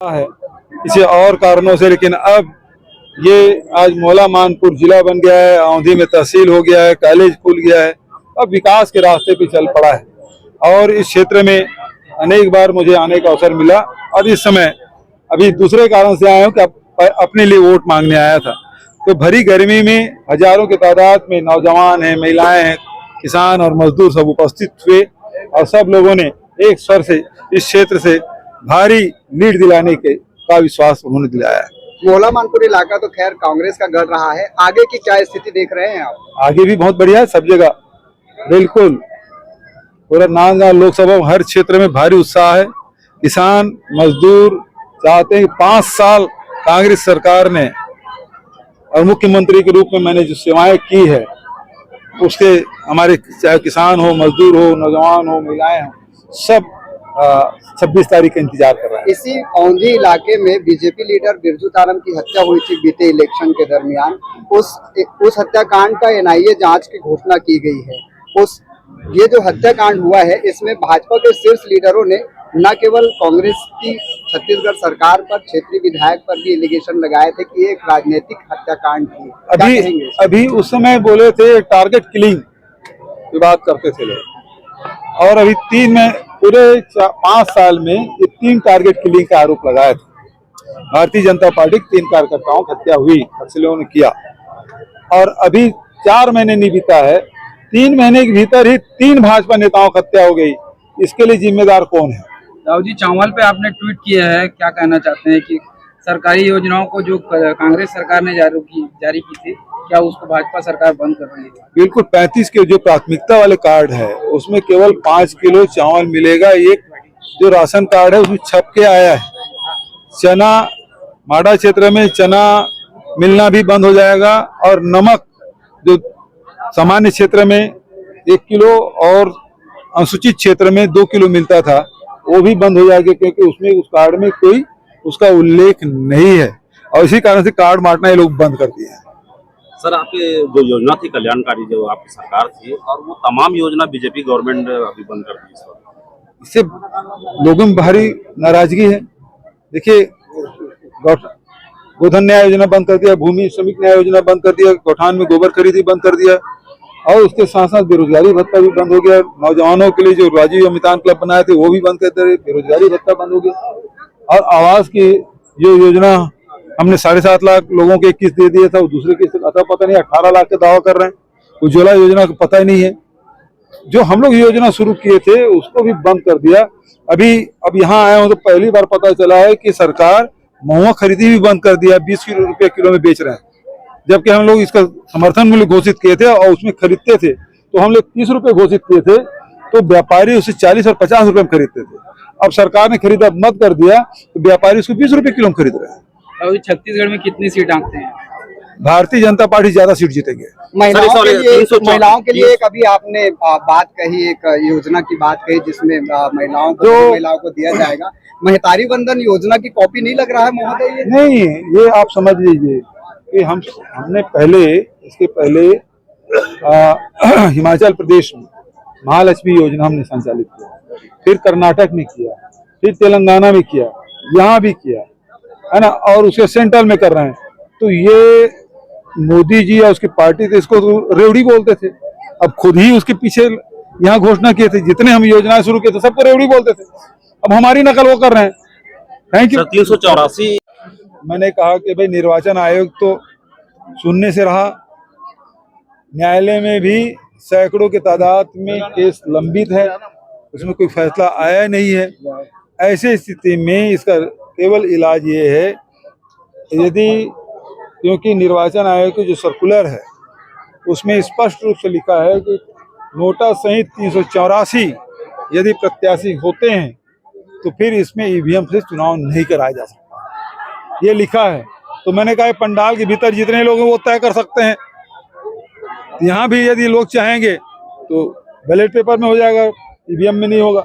है इसे और कारणों से, लेकिन अब ये आज मौला मानपुर जिला बन गया है, औंधी में तहसील हो गया है, कॉलेज खुल गया है, अब विकास के रास्ते पे चल पड़ा है। और इस क्षेत्र में अनेक बार मुझे आने का अवसर मिला और इस समय अभी दूसरे कारण से आया हूँ कि अपने लिए वोट मांगने आया था। तो भरी गर्मी में हजारों की तादाद में नौजवान हैं, महिलाएं हैं, किसान और मजदूर सब उपस्थित हुए और सब लोगों ने एक स्वर से इस क्षेत्र से भारी लीड दिलाने का विश्वास उन्होंने दिलाया है। मौला मानपुर इलाका तो खैर कांग्रेस का गढ़ रहा है, आगे की क्या स्थिति देख रहे हैं आप? आगे भी बहुत बढ़िया है, सब जगह बिल्कुल पूरा नांदगांव लोकसभा हर क्षेत्र में भारी उत्साह है। किसान मजदूर चाहते हैं कि 5 साल कांग्रेस सरकार ने और मुख्यमंत्री के रूप में मैंने जो सेवाएं की है उसके हमारे चाहे किसान हो, मजदूर हो, नौजवान हो, महिलाएं हो, सब 26 तारीख का इंतजार कर रहा है। इसी औंधी इलाके में बीजेपी लीडर बिरजू तारम की हत्या हुई थी बीते इलेक्शन के दरमियान। उस हत्याकांड का एनआईए जांच की घोषणा की गई है। ये जो हत्याकांड हुआ है इसमें भाजपा के शीर्ष लीडरों ने न केवल कांग्रेस की छत्तीसगढ़ सरकार पर, क्षेत्रीय विधायक पर भी एलिगेशन लगाए थे कि एक राजनीतिक हत्याकांड थी। अभी उस समय बोले थे टारगेट किलिंग की बात करते थे लोग, और अभी पूरे 5 साल में ये 3 टारगेट किलिंग का आरोप लगाया था। भारतीय जनता पार्टी के 3 कार्यकर्ताओं की हत्या हुई, नक्सलियों ने किया, और अभी 4 महीने नहीं बीता है, 3 महीने के भीतर ही 3 भाजपा नेताओं की हत्या हो गई। इसके लिए जिम्मेदार कौन है? राव जी, चावल पे आपने ट्वीट किया है, क्या कहना चाहते हैं कि सरकारी योजनाओं को जो कांग्रेस सरकार ने जारी की थी, क्या उसको भाजपा सरकार बंद कर रही है? बिल्कुल, 35 के जो प्राथमिकता वाले कार्ड है उसमें केवल 5 किलो चावल मिलेगा। एक जो राशन कार्ड है उसमें छप के आया है चना, माडा क्षेत्र में चना मिलना भी बंद हो जाएगा, और नमक जो सामान्य क्षेत्र में 1 किलो और अनुसूचित क्षेत्र में 2 किलो मिलता था वो भी बंद हो जाएगा, क्योंकि उसमें उस कार्ड में कोई उसका उल्लेख नहीं है, और इसी कारण से कार्ड बांटना ये लोग बंद कर दिए हैं। सर, आपके जो योजना थी कल्याणकारी, जो आपकी सरकार थी, और वो तमाम योजना बीजेपी गवर्नमेंट ने अभी बंद कर दी। इससे लोगों में भारी नाराजगी है। देखिए, गोधन न्याय योजना बंद कर दिया, भूमि श्रमिक न्याय योजना बंद कर दिया, गौठान में गोबर खरीदी बंद कर दिया, और उसके साथ साथ बेरोजगारी भत्ता भी बंद हो गया। नौजवानों के लिए जो राजीव अमितान क्लब बनाए थे वो भी बंद कर दिए, बेरोजगारी भत्ता बंद हो गया। और आवास की जो योजना हमने 7.5 लाख लोगों के किस्त दे दिया था, वो दूसरे किस्त अता पता नहीं 18 लाख का दावा कर रहे हैं। उज्ज्वला योजना का पता ही नहीं है। जो हम लोग योजना शुरू किए थे उसको भी बंद कर दिया। अब यहाँ आए हो तो पहली बार पता चला है कि सरकार महुआ खरीदी भी बंद कर दिया, 20 रुपये किलो में बेच रहे हैं, जबकि हम लोग इसका समर्थन मूल्य घोषित किए थे और उसमें खरीदते थे तो हम लोग 30 रुपये घोषित किए थे, तो व्यापारी उसे 40 और 50 रुपये में खरीदते थे। अब सरकार ने खरीदा मत कर दिया तो व्यापारी उसको 20 रुपये किलो में खरीद रहे हैं। अभी छत्तीसगढ़ में कितनी सीट आंकते हैं? भारतीय जनता पार्टी ज्यादा सीट जीतेंगे। महिलाओं के लिए कभी आपने बात कही, एक योजना की बात कही जिसमें महिलाओं को दिया जाएगा। महतारी बंधन योजना की कॉपी नहीं लग रहा है महोदय? नहीं, ये आप समझ लीजिए कि हमने इसके पहले हिमाचल प्रदेश में महालक्ष्मी योजना हमने संचालित किया, फिर कर्नाटक में किया, फिर तेलंगाना में किया, यहाँ भी किया है ना, और उसके सेंट्रल में कर रहे हैं। तो ये मोदी जी या उसकी पार्टी थे, इसको तो रेवड़ी बोलते थे। अब खुद ही उसके पीछे यहाँ घोषणा किए थे, जितने हम योजनाएं शुरू किए थे सबको रेवड़ी बोलते थे। अब हमारी नकल वो कर रहे हैं। Thank you. 384 मैंने कहा कि भाई निर्वाचन आयोग तो सुनने से रहा, न्यायालय में भी सैकड़ों की तादाद में केस लंबित है, उसमें कोई फैसला आया नहीं है। ऐसे स्थिति में इसका केवल इलाज ये है, क्योंकि निर्वाचन आयोग की जो सर्कुलर है उसमें स्पष्ट रूप से लिखा है कि नोटा सहित 384 यदि प्रत्याशी होते हैं तो फिर इसमें ईवीएम से चुनाव नहीं कराया जा सकता, ये लिखा है। तो मैंने कहा पंडाल के भीतर जितने लोग हैं वो तय कर सकते हैं, यहाँ भी यदि लोग चाहेंगे तो बैलेट पेपर में हो जाएगा, ईवीएम में नहीं होगा।